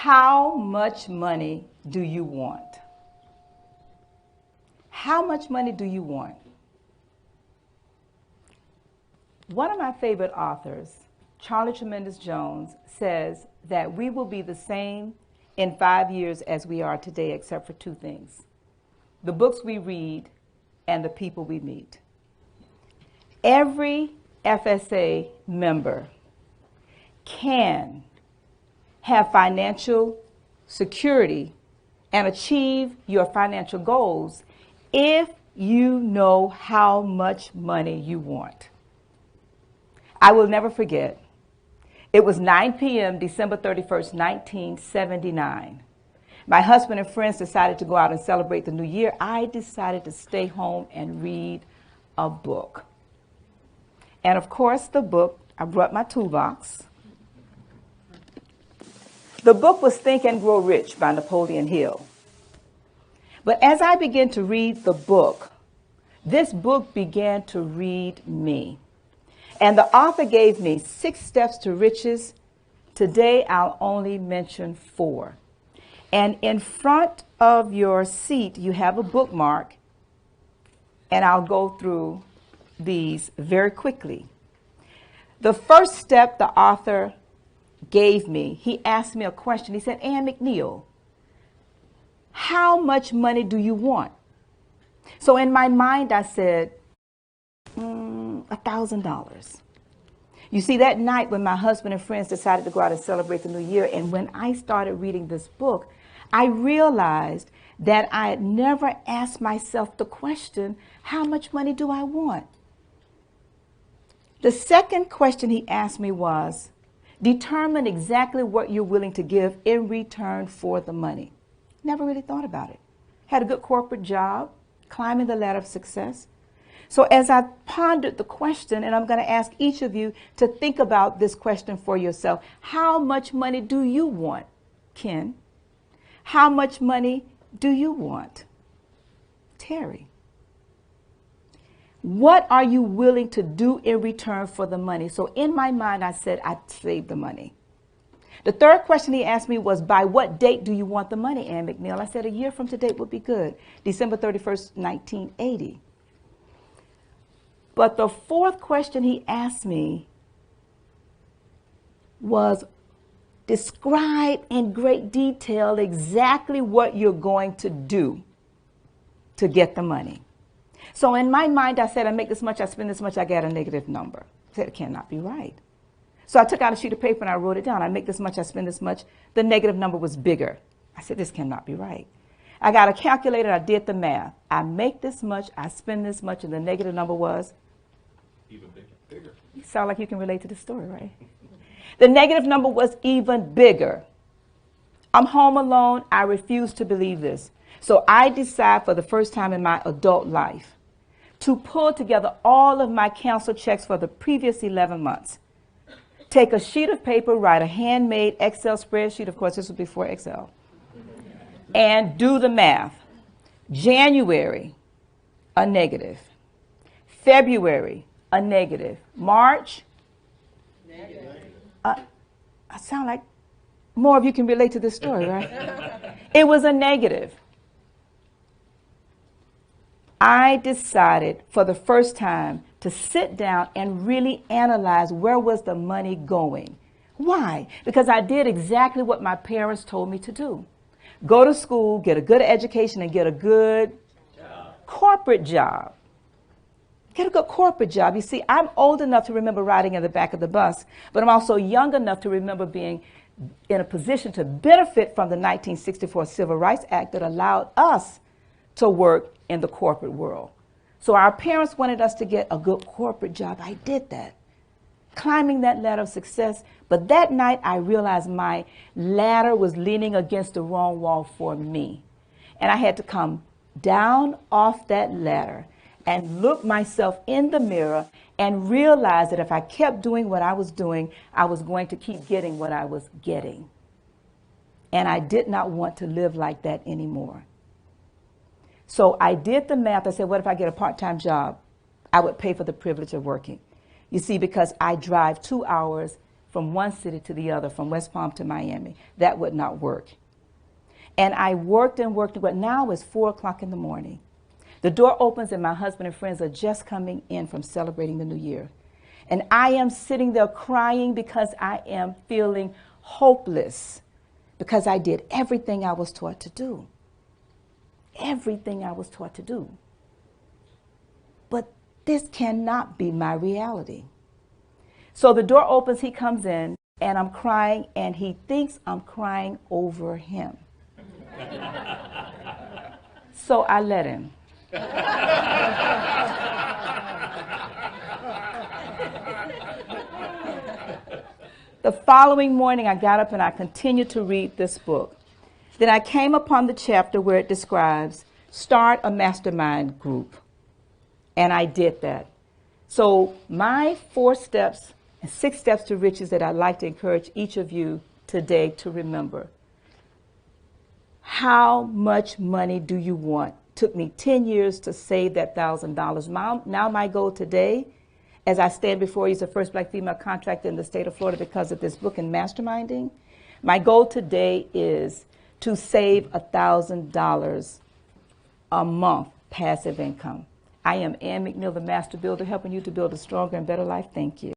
How much money do you want? How much money do you want? One of my favorite authors, Charlie Tremendous Jones, says that we will be the same in 5 years as we are today, except for two things: the books we read and the people we meet. Every FSA member can have financial security and achieve your financial goals if you know how much money you want. I will never forget. It was 9 p.m., December 31st, 1979. My husband and friends decided to go out and celebrate the new year. I decided to stay home and read a book. And of course, the book, I brought my toolbox. The book was Think and Grow Rich by Napoleon Hill. But as I began to read the book, this book began to read me. And the author gave me 6 steps to riches. Today, I'll only mention 4. And in front of your seat, you have a bookmark, and I'll go through these very quickly. The first step the author gave me, he asked me a question. He said, Ann McNeill, how much money do you want? So in my mind, I said, $1,000. You see, that night when my husband and friends decided to go out and celebrate the new year, and when I started reading this book, I realized that I had never asked myself the question, how much money do I want? The second question he asked me was, determine exactly what you're willing to give in return for the money. Never really thought about it. Had a good corporate job, climbing the ladder of success. So as I pondered the question, and I'm going to ask each of you to think about this question for yourself. How much money do you want, Ken? How much money do you want, Terry? What are you willing to do in return for the money? So in my mind, I said, I'd save the money. The third question he asked me was, by what date do you want the money, Ann McNeill? I said, a year from today would be good, December 31st, 1980. But the fourth question he asked me was, describe in great detail exactly what you're going to do to get the money. So in my mind, I said, I make this much, I spend this much, I get a negative number. I said, it cannot be right. So I took out a sheet of paper and I wrote it down. I make this much, I spend this much. The negative number was bigger. I said, this cannot be right. I got a calculator, I did the math. I make this much, I spend this much, and the negative number was? Even bigger. You sound like you can relate to the story, right? The negative number was even bigger. I'm home alone. I refuse to believe this. So I decide for the first time in my adult life to pull together all of my council checks for the previous 11 months. Take a sheet of paper, write a handmade Excel spreadsheet. Of course, this was before Excel. And do the math. January, a negative. February, a negative. March, Negative. I sound like more of you can relate to this story, right? It was a negative. I decided for the first time to sit down and really analyze where was the money going. Why? Because I did exactly what my parents told me to do. Go to school, get a good education, and get a good corporate job. Get a good corporate job. You see, I'm old enough to remember riding in the back of the bus, but I'm also young enough to remember being in a position to benefit from the 1964 Civil Rights Act that allowed us to work in the corporate world. So our parents wanted us to get a good corporate job. I did that, climbing that ladder of success. But that night, I realized my ladder was leaning against the wrong wall for me. And I had to come down off that ladder and look myself in the mirror and realize that if I kept doing what I was doing, I was going to keep getting what I was getting. And I did not want to live like that anymore. So I did the math. I said, what if I get a part-time job? I would pay for the privilege of working. You see, because I drive 2 hours from one city to the other, from West Palm to Miami. That would not work. And I worked and worked, but now it's 4 o'clock in the morning. The door opens and my husband and friends are just coming in from celebrating the new year. And I am sitting there crying because I am feeling hopeless, because I did everything I was taught to do. Everything I was taught to do. But this cannot be my reality. So the door opens, he comes in, and I'm crying, and he thinks I'm crying over him. So I let him. The following morning, I got up and I continued to read this book. Then I came upon the chapter where it describes start a mastermind group. And I did that. So my 4 steps and 6 steps to riches that I'd like to encourage each of you today to remember. How much money do you want? Took me 10 years to save that $1,000. Now my goal today, as I stand before you as the first black female contractor in the state of Florida because of this book and masterminding, my goal today is to save $1,000 a month passive income. I am Ann McNeill, the Master Builder, helping you to build a stronger and better life. Thank you.